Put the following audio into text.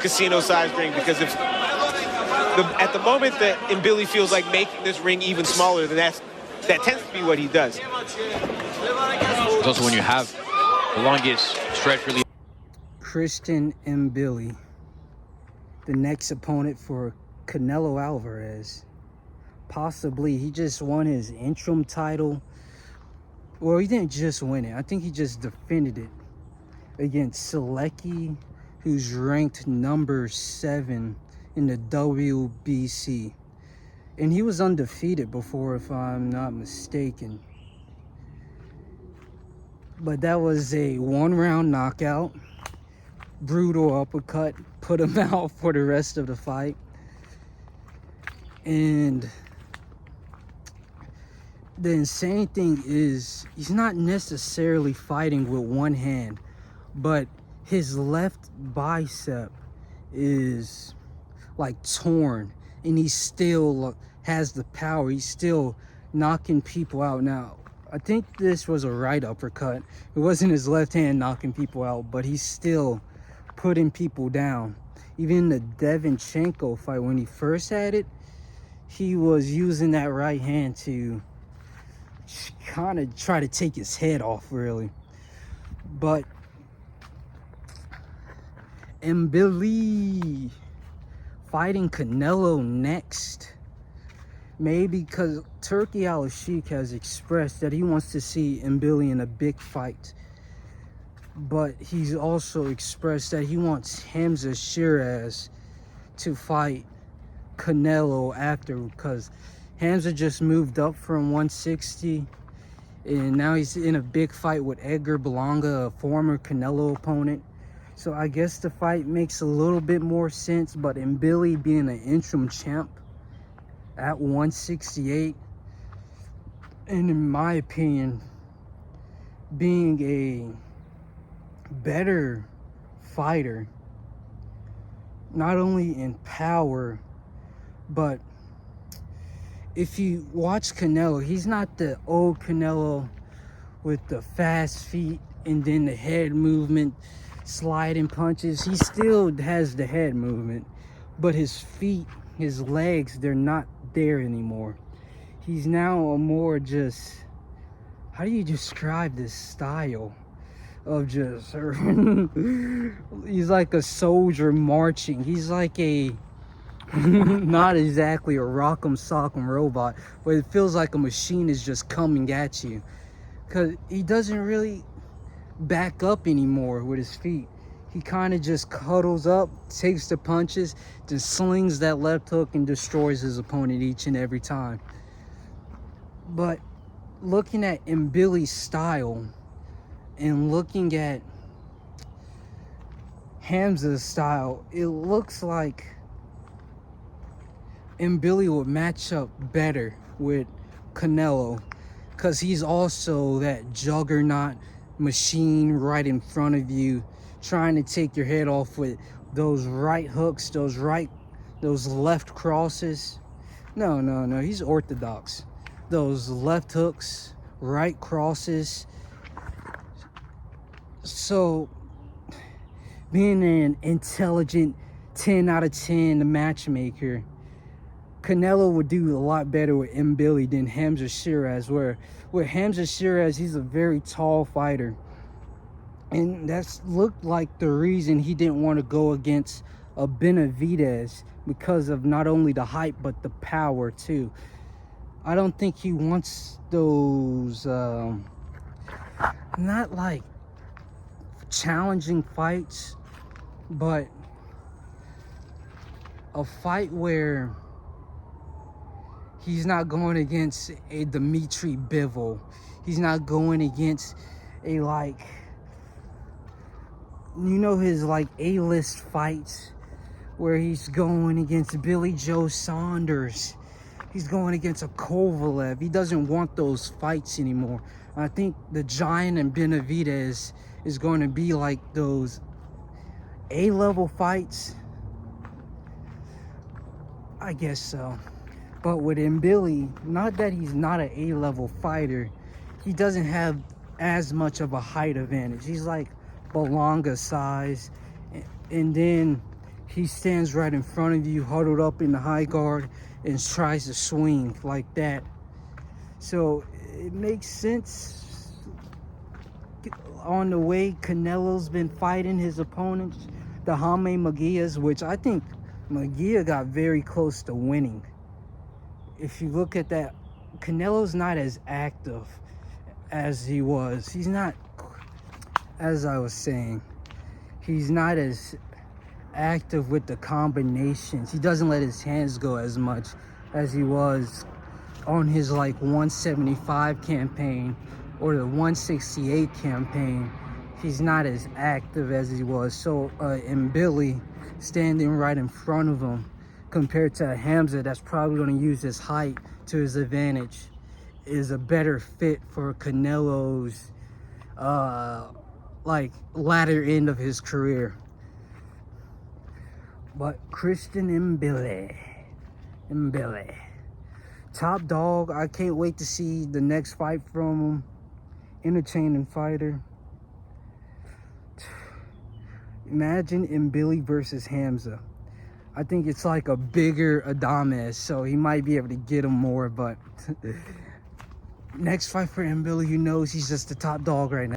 casino-sized ring, because if at the moment that Mbilli feels like making this ring even smaller, then that tends to be what he does. It's also when you have the longest stretch really. Christian Mbilli, the next opponent for Canelo Alvarez. Possibly, he just won his interim title. Well, he didn't just win it. I think he just defended it against Solecki, who's ranked number 7 in the WBC. And he was undefeated before, if I'm not mistaken. But that was a 1-round knockout. Brutal uppercut. Put him out for the rest of the fight. And the insane thing is, he's not necessarily fighting with one hand, but his left bicep is like torn, and he still has the power. He's still knocking people out. Now, I think this was a right uppercut. It wasn't his left hand knocking people out, but he's still putting people down. Even the Devinchenko fight, when he first had it, he was using that right hand to kind of try to take his head off, really. But Mbilli fighting Canelo next, maybe because Turki Al-Sheikh has expressed that he wants to see Mbilli in a big fight, but he's also expressed that he wants Hamza Shiraz to fight Canelo after, because Hamza just moved up from 160, and now he's in a big fight with Edgar Berlanga, a former Canelo opponent. So I guess the fight makes a little bit more sense, but Mbilli being an interim champ at 168, and in my opinion, being a better fighter, not only in power, but if you watch Canelo, he's not the old Canelo with the fast feet and then the head movement, sliding punches. He still has the head movement, but his feet, his legs, they're not there anymore. He's now a more just, how do you describe this style of just, he's like a soldier marching. He's like a, not exactly a rock'em sock'em robot, but it feels like a machine is just coming at you, because he doesn't really back up anymore with his feet. He kind of just cuddles up, takes the punches, then slings that left hook and destroys his opponent each and every time. But looking at Mbilli's style and looking at Hamza's style, it looks like Mbilli would match up better with Canelo, because he's also that juggernaut machine right in front of you, trying to take your head off with those right hooks, those left crosses. No, he's orthodox. Those left hooks, right crosses. So being an intelligent 10 out of 10 matchmaker, Canelo would do a lot better with Mbilli than Hamza Shiraz, where with Hamza Shiraz, he's a very tall fighter. And that's looked like the reason he didn't want to go against a Benavidez, because of not only the height, but the power too. I don't think he wants those, not like challenging fights, but a fight where he's not going against a Dmitry Bivol. He's not going against a, like, you know, his like A-list fights where he's going against Billy Joe Saunders. He's going against a Kovalev. He doesn't want those fights anymore. I think the Giant and Benavidez is going to be like those A-level fights. I guess so. But with Mbilli, not that he's not an A-level fighter, he doesn't have as much of a height advantage. He's like Berlanga size, and then he stands right in front of you, huddled up in the high guard, and tries to swing like that. So it makes sense on the way Canelo's been fighting his opponents, the Jaime Maguias, which I think Maguia got very close to winning. If you look at that, Canelo's not as active as he was. He's not, as I was saying, he's not as active with the combinations. He doesn't let his hands go as much as he was on his like 175 campaign or the 168 campaign. He's not as active as he was. So Mbilli standing right in front of him compared to Hamza, that's probably going to use his height to his advantage, is a better fit for Canelo's like latter end of his career. But Christian Mbilli, top dog. I can't wait to see the next fight from him. Entertaining fighter. Imagine Mbilli versus Hamza. I think it's like a bigger Adames, so he might be able to get him more. But next fight for Mbilli, who knows? He's just the top dog right now.